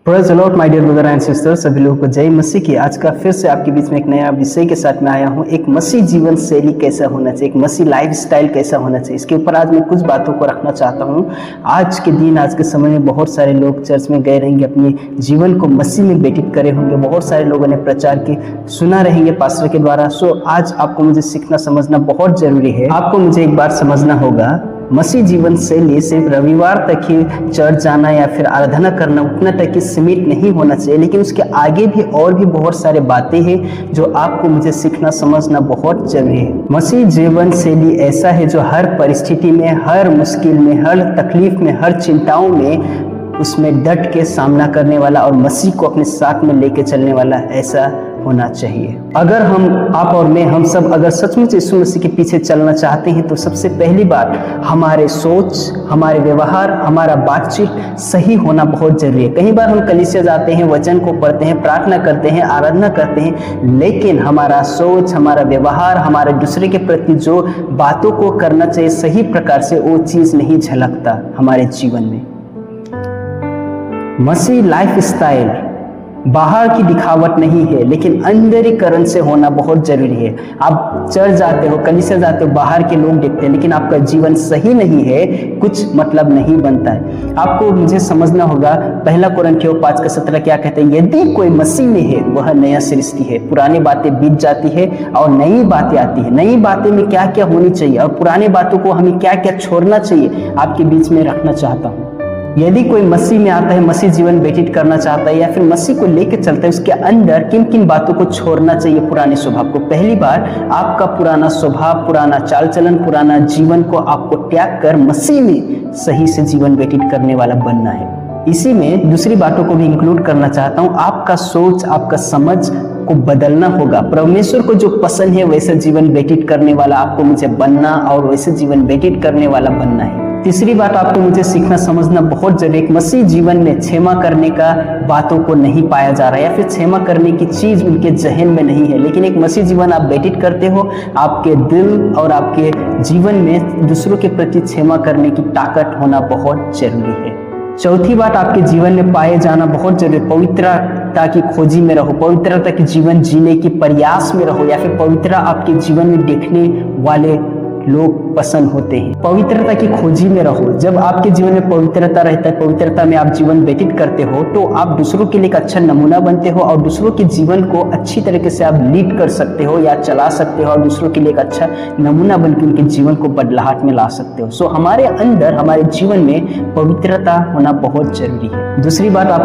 Praise the lord my dear brother and sister, सभी लोगों को जय मसीह की। आज का फिर से आपके बीच में एक नया विषय के साथ में आया हूँ। एक मसीह जीवन शैली कैसा होना चाहिए, एक मसीह लाइफ स्टाइल कैसा होना चाहिए, इसके ऊपर आज मैं कुछ बातों को रखना चाहता हूँ। आज के दिन, आज के समय में बहुत सारे लोग चर्च में गए रहेंगे, अपने जीवन को मसीह में व्यतीत करे होंगे। बहुत सारे लोगों ने प्रचार की सुना रहेंगे पास्टर के द्वारा। सो आज आपको मुझे सीखना समझना बहुत जरूरी है। आपको मुझे एक बात समझना होगा, मसीह जीवन शैली सिर्फ रविवार तक ही चर्च जाना या फिर आराधना करना उतना तक ही सीमित नहीं होना चाहिए, लेकिन उसके आगे भी और भी बहुत सारे बातें हैं जो आपको मुझे सीखना समझना बहुत जरूरी है। मसीह जीवन शैली ऐसा है जो हर परिस्थिति में, हर मुश्किल में, हर तकलीफ में, हर चिंताओं में उसमें डट के सामना करने वाला और मसीह को अपने साथ में लेके चलने वाला ऐसा होना चाहिए। अगर आप और मैं, हम सब अगर सचमुच यीशु मसीह के पीछे चलना चाहते हैं तो सबसे पहली बात हमारे सोच, हमारे व्यवहार, हमारा बातचीत सही होना बहुत जरूरी है। कई बार हम कलीसिया जाते हैं, वचन को पढ़ते हैं, प्रार्थना करते हैं, आराधना करते हैं, लेकिन हमारा सोच, हमारा व्यवहार, हमारे दूसरे के प्रति जो बातों को करना चाहिए सही प्रकार से वो चीज़ नहीं झलकता हमारे जीवन में। मसीह लाइफ स्टाइल बाहर की दिखावट नहीं है, लेकिन अंदरीकरण से होना बहुत जरूरी है। आप चर्च जाते हो, कलीसिया जाते हो, बाहर के लोग देखते हैं, लेकिन आपका जीवन सही नहीं है, कुछ मतलब नहीं बनता है। आपको मुझे समझना होगा, पहला कोरिन्थियों 5:17 क्या कहते हैं? यदि कोई मसीह में है वह नया सृष्टि है, पुरानी बातें बीत जाती है और नई बातें आती है। नई बातें में क्या क्या होनी चाहिए और पुरानी बातों को हमें क्या क्या छोड़ना चाहिए, आपके बीच में रखना चाहता हूँ। यदि कोई मसीह में आता है, मसीह जीवन व्यतीत करना चाहता है या फिर मसीह को लेकर चलता है, उसके अंदर किन किन बातों को छोड़ना चाहिए पुराने स्वभाव को? पहली बार आपका पुराना स्वभाव, पुराना चाल चलन, पुराना जीवन को आपको त्याग कर मसीह में सही से जीवन व्यतीत करने वाला बनना है। इसी में दूसरी बातों को भी इंक्लूड करना चाहता हूँ। आपका सोच, आपका समझ को बदलना होगा। परमेश्वर को जो पसंद है वैसे जीवन व्यतीत करने वाला आपको मुझे बनना और वैसे जीवन व्यतीत करने वाला बनना है। तीसरी बात आपको मुझे सीखना समझना बहुत जरूरी है। मसीह जीवन में क्षमा करने का बातों को नहीं पाया जा रहा है या फिर क्षमा करने की चीज उनके जहन में नहीं है, लेकिन एक मसीह जीवन आप व्यतीत करते हो, आपके दिल और आपके जीवन में दूसरों के प्रति क्षमा करने की ताकत होना बहुत जरूरी है। चौथी बात आपके जीवन में पाए जाना बहुत जरूरी है। पवित्रता की खोजी में रहो, पवित्रता की जीवन जीने की प्रयास में रहो, या फिर पवित्रता आपके जीवन में देखने वाले लोग पसंद होते हैं। पवित्रता की खोजी में रहो। जब आपके जीवन में पवित्रता रहता है, पवित्रता में आप जीवन व्यतीत करते हो, तो आप दूसरों के लिए एक अच्छा नमूना बनते हो और दूसरों के जीवन को अच्छी तरीके से आप लीड कर सकते हो या चला सकते हो और दूसरों के लिए एक अच्छा नमूना बनकर उनके जीवन को बदलाहट में ला सकते हो। सो हमारे अंदर, हमारे जीवन में पवित्रता होना बहुत जरूरी है। दूसरी बात, आप